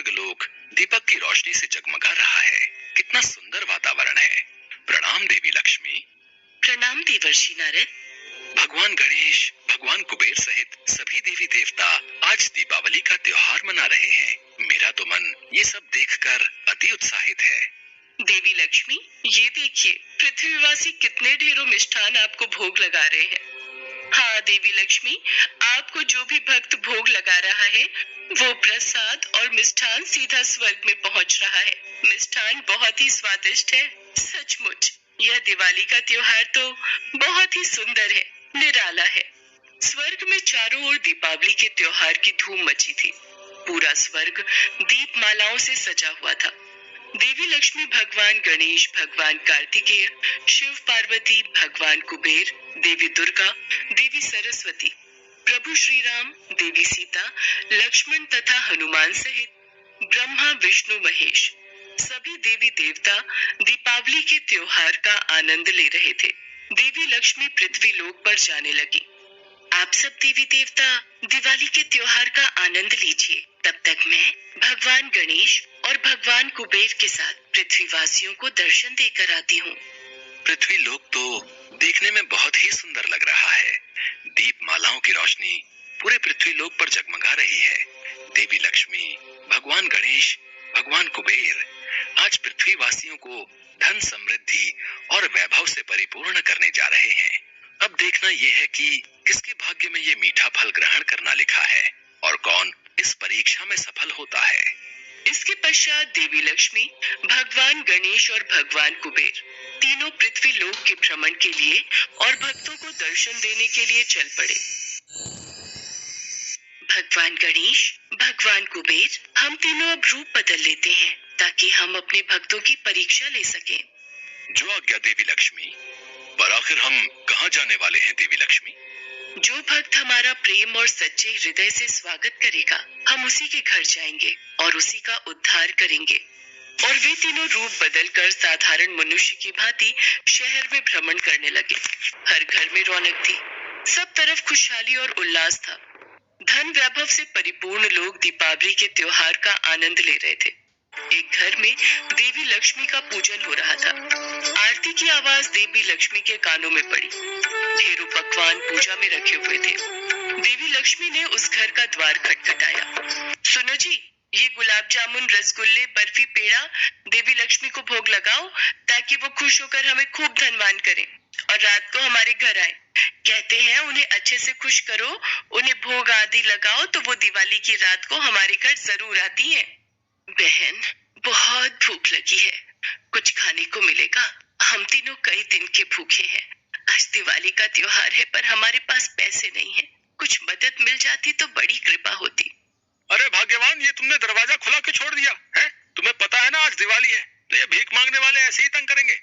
स्वर्गलोक दीपक की रोशनी से जगमगा रहा है। कितना सुंदर वातावरण है। प्रणाम देवी लक्ष्मी। प्रणाम देवर्षि नारद। भगवान गणेश, भगवान कुबेर सहित सभी देवी देवता आज दीपावली का त्योहार मना रहे हैं। मेरा तो मन ये सब देखकर अति उत्साहित है। देवी लक्ष्मी, ये देखिए पृथ्वीवासी कितने ढेरों मिष्ठान आपको भोग लगा रहे हैं। हाँ देवी लक्ष्मी, आपको जो भी भक्त भोग लगा रहा है वो प्रसाद और मिष्ठान सीधा स्वर्ग में पहुंच रहा है। मिष्ठान बहुत ही स्वादिष्ट है। सचमुच यह दिवाली का त्योहार तो बहुत ही सुंदर है, निराला है। स्वर्ग में चारों ओर दीपावली के त्योहार की धूम मची थी। पूरा स्वर्ग दीप मालाओं से सजा हुआ था। देवी लक्ष्मी, भगवान गणेश, भगवान कार्तिकेय, शिव पार्वती, भगवान कुबेर, देवी दुर्गा, देवी सरस्वती, प्रभु श्री राम, देवी सीता, लक्ष्मण तथा हनुमान सहित ब्रह्मा, विष्णु, महेश सभी देवी देवता दीपावली के त्योहार का आनंद ले रहे थे। देवी लक्ष्मी पृथ्वी लोक पर जाने लगी। आप सब देवी देवता दिवाली के त्योहार का आनंद लीजिए। तब तक मैं भगवान गणेश और भगवान कुबेर के साथ पृथ्वीवासियों को दर्शन देकर आती हूँ। पृथ्वी लोक तो देखने में बहुत ही सुंदर लग रहा है। दीप मालाओं की रोशनी पूरे पृथ्वी लोक पर जगमगा रही है। देवी लक्ष्मी, भगवान गणेश, भगवान कुबेर आज पृथ्वीवासियों को धन, समृद्धि और वैभव से परिपूर्ण करने जा रहे हैं। अब देखना यह है कि किसके भाग्य में ये मीठा फल ग्रहण करना लिखा है और कौन इस परीक्षा में सफल होता है। इसके पश्चात देवी लक्ष्मी, भगवान गणेश और भगवान कुबेर तीनों पृथ्वी लोक के भ्रमण के लिए और भक्तों को दर्शन देने के लिए चल पड़े। भगवान गणेश, भगवान कुबेर, हम तीनों अब रूप बदल लेते हैं ताकि हम अपने भक्तों की परीक्षा ले सकें। जो आज्ञा देवी लक्ष्मी। पर आखिर हम कहाँ जाने वाले हैं देवी लक्ष्मी? जो भक्त हमारा प्रेम और सच्चे हृदय से स्वागत करेगा, हम उसी के घर जाएंगे और उसी का उद्धार करेंगे। और वे तीनों रूप बदलकर साधारण मनुष्य की भांति शहर में भ्रमण करने लगे। हर घर में रौनक थी, सब तरफ खुशहाली और उल्लास था। धन वैभव से परिपूर्ण लोग दीपावली के त्योहार का आनंद ले रहे थे। एक घर में देवी लक्ष्मी का पूजन हो रहा था। आरती की आवाज देवी लक्ष्मी के कानों में पड़ी। ढेरों पकवान पूजा में रखे हुए थे। देवी लक्ष्मी ने उस घर का द्वार खटखटाया। सुनो जी, ये गुलाब जामुन, रसगुल्ले, बर्फी, पेड़ा देवी लक्ष्मी को भोग लगाओ ताकि वो खुश होकर हमें खूब धनवान करें और रात को हमारे घर आए। कहते हैं उन्हें अच्छे से खुश करो, उन्हें भोग आदि लगाओ तो वो दिवाली की रात को हमारे घर जरूर आती है। बहन, बहुत भूख लगी है, कुछ खाने को मिलेगा? हम तीनों कई दिन के भूखे हैं। आज दिवाली का त्योहार है पर हमारे पास पैसे नहीं है। कुछ मदद मिल जाती तो बड़ी कृपा होती। अरे भाग्यवान, ये तुमने दरवाजा खुला क्यों छोड़ दिया है? तुम्हें पता है ना आज दिवाली है, तो ये भीख मांगने वाले ऐसे ही तंग करेंगे।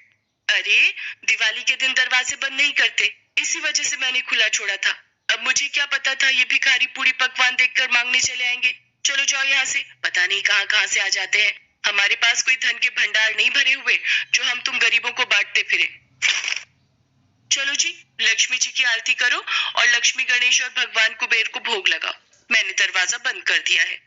अरे दिवाली के दिन दरवाजे बंद नहीं करते, इसी वजह से मैंने खुला छोड़ा था। अब मुझे क्या पता था ये भिखारी पूरी पकवान देखकर मांगने चले आएंगे। चलो जाओ यहाँ से, पता नहीं कहाँ कहाँ से आ जाते हैं। हमारे पास कोई धन के भंडार नहीं भरे हुए जो हम तुम गरीबों को बांटते फिरे। चलो जी, लक्ष्मी जी की आरती करो और लक्ष्मी, गणेश और भगवान कुबेर को भोग लगाओ। मैंने दरवाजा बंद कर दिया है।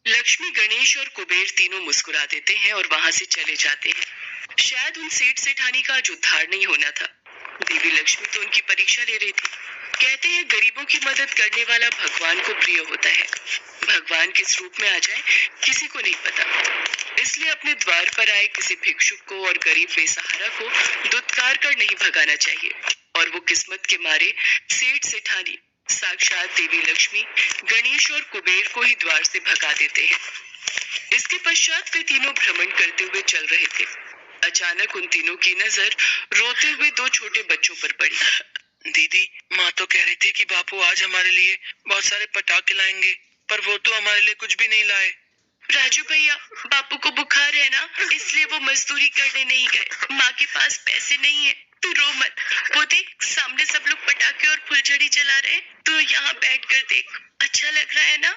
लक्ष्मी, गणेश और कुबेर तीनों मुस्कुरा देते हैं और वहां से चले जाते हैं। शायद उन सेठ सेठानी का आज उद्धार नहीं होना था। देवी लक्ष्मी तो उनकी परीक्षा ले रही थी। कहते हैं गरीबों की मदद करने वाला भगवान को प्रिय होता है। भगवान किस रूप में आ जाए किसी को नहीं पता, इसलिए अपने द्वार पर आए किसी भिक्षुक को और गरीब बेसहारा को दुत्कार कर नहीं भगाना चाहिए। और वो किस्मत के मारे सेठ सेठानी साक्षात देवी लक्ष्मी, गणेश और कुबेर को ही द्वार से भगा देते हैं। इसके पश्चात वे तीनों भ्रमण करते हुए चल रहे थे। अचानक उन तीनों की नजर रोते हुए दो छोटे बच्चों पर पड़ी। दीदी, माँ तो कह रही थी कि बापू आज हमारे लिए बहुत सारे पटाखे लाएंगे, पर वो तो हमारे लिए कुछ भी नहीं लाए। राजू भैया, बापू को बुखार है ना, इसलिए वो मजदूरी करने नहीं गए। माँ के पास पैसे नहीं है। तू रो मत, वो देख सामने सब लोग पटाखे और फुलझड़ी जला रहे। तू यहाँ बैठ कर देख, अच्छा लग रहा है ना?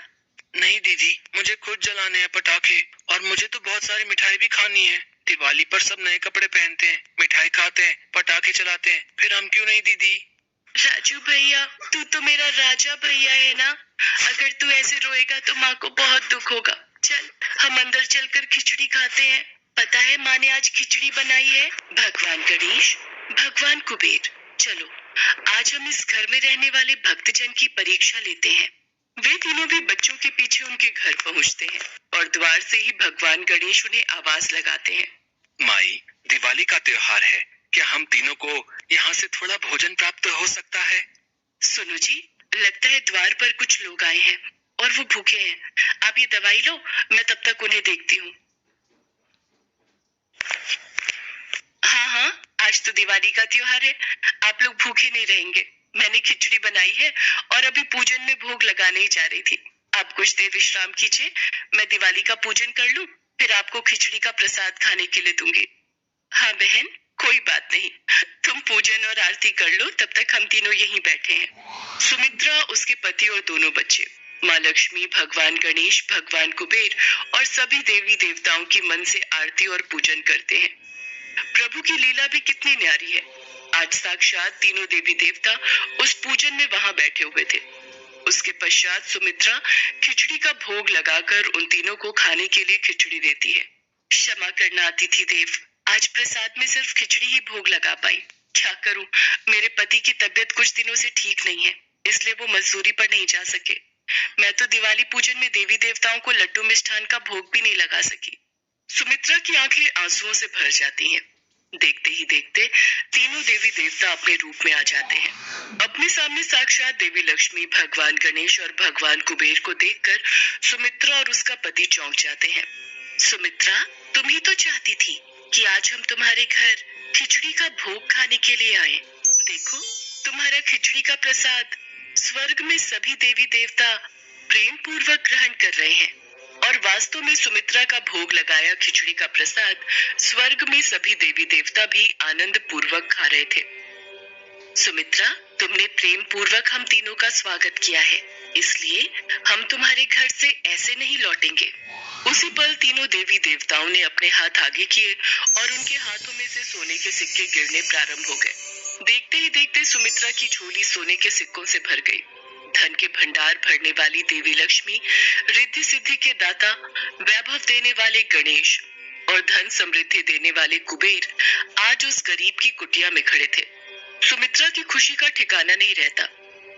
नहीं दीदी, मुझे खुद जलाने हैं पटाखे और मुझे तो बहुत सारी मिठाई भी खानी है। दिवाली पर सब नए कपड़े पहनते हैं, मिठाई खाते हैं, पटाखे चलाते हैं, फिर हम क्यों नहीं दीदी? राजू भैया, तू तो मेरा राजा भैया है ना। अगर तू ऐसे रोएगा तो माँ को बहुत दुख होगा। चल हम अंदर चलकर खिचड़ी खाते हैं। पता है माँ ने आज खिचड़ी बनाई है। भगवान गणेश, भगवान कुबेर, चलो आज हम इस घर में रहने वाले भक्तजन की परीक्षा लेते हैं। वे तीनों भी बच्चों के पीछे उनके घर पहुंचते हैं और द्वार से ही भगवान गणेश उन्हें आवाज लगाते हैं। माई, दिवाली का त्योहार है, क्या हम तीनों को यहाँ से थोड़ा भोजन प्राप्त हो सकता है? सुनो जी, लगता है द्वार पर कुछ लोग आए हैं और वो भूखे हैं। आप ये दवाई लो, मैं तब तक उन्हें देखती हूँ। हाँ हाँ, आज तो दिवाली का त्योहार है, आप लोग भूखे नहीं रहेंगे। मैंने खिचड़ी बनाई है और अभी पूजन में भोग लगाने ही जा रही थी। आप कुछ देर विश्राम कीजिए, मैं दिवाली का पूजन कर लूं, फिर आपको खिचड़ी का प्रसाद खाने के लिए दूंगी। हाँ बहन, कोई बात नहीं, तुम पूजन और आरती कर लो, तब तक हम तीनों यहीं बैठे हैं। सुमित्रा, उसके पति और दोनों बच्चे, माँ लक्ष्मी, भगवान गणेश, भगवान कुबेर और सभी देवी देवताओं की मन से आरती और पूजन करते हैं। प्रभु की लीला भी कितनी न्यारी है। आज साक्षात तीनों देवी देवता उस पूजन में वहां बैठे हुए थे। उसके पश्चात सुमित्रा खिचड़ी का भोग लगाकर उन तीनों को खाने के लिए खिचड़ी देती है। क्षमा करना अतिथि देव, आज प्रसाद में सिर्फ खिचड़ी ही भोग लगा पाई। क्या करूं, मेरे पति की तबीयत कुछ दिनों से ठीक नहीं है, इसलिए वो मजदूरी पर नहीं जा सके। मैं तो दिवाली पूजन में देवी देवताओं को लड्डू मिष्ठान का भोग भी नहीं लगा सकी। सुमित्रा की आंखें आंसुओं से भर जाती हैं। देखते ही देखते तीनों देवी देवता अपने रूप में आ जाते हैं। अपने सामने साक्षात देवी लक्ष्मी, भगवान गणेश और भगवान कुबेर को देखकर सुमित्रा और उसका पति चौंक जाते हैं। सुमित्रा, तुम ही तो चाहती थी कि आज हम तुम्हारे घर खिचड़ी का भोग खाने के लिए आए। देखो, तुम्हारा खिचड़ी का प्रसाद स्वर्ग में सभी देवी देवता प्रेम पूर्वक ग्रहण कर रहे हैं और वास्तव में सुमित्रा का भोग लगाया खिचड़ी का प्रसाद स्वर्ग में सभी देवी देवता भी आनंद पूर्वक खा रहे थे। सुमित्रा, तुमने प्रेम पूर्वक हम तीनों का स्वागत किया है, इसलिए हम तुम्हारे घर से ऐसे नहीं लौटेंगे। उसी पल तीनों देवी देवताओं ने अपने हाथ आगे किए और उनके हाथों में से सोने के सिक्के गिरने प्रारंभ हो गए। देखते ही देखते सुमित्रा की झोली सोने के सिक्कों से भर गई। धन के भंडार भरने वाली देवी लक्ष्मी, रिद्धि सिद्धि के दाता, वैभव देने वाले गणेश और धन समृद्धि देने वाले कुबेर आज उस गरीब की कुटिया में खड़े थे। सुमित्रा की खुशी का ठिकाना नहीं रहता।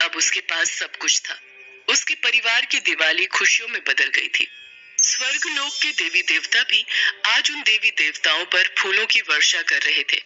अब उसके पास सब कुछ था। उसके परिवार की दिवाली खुशियों में बदल गई थी। स्वर्ग लोक के देवी देवता भी आज उन देवी देवताओं पर फूलों की वर्षा कर रहे थे।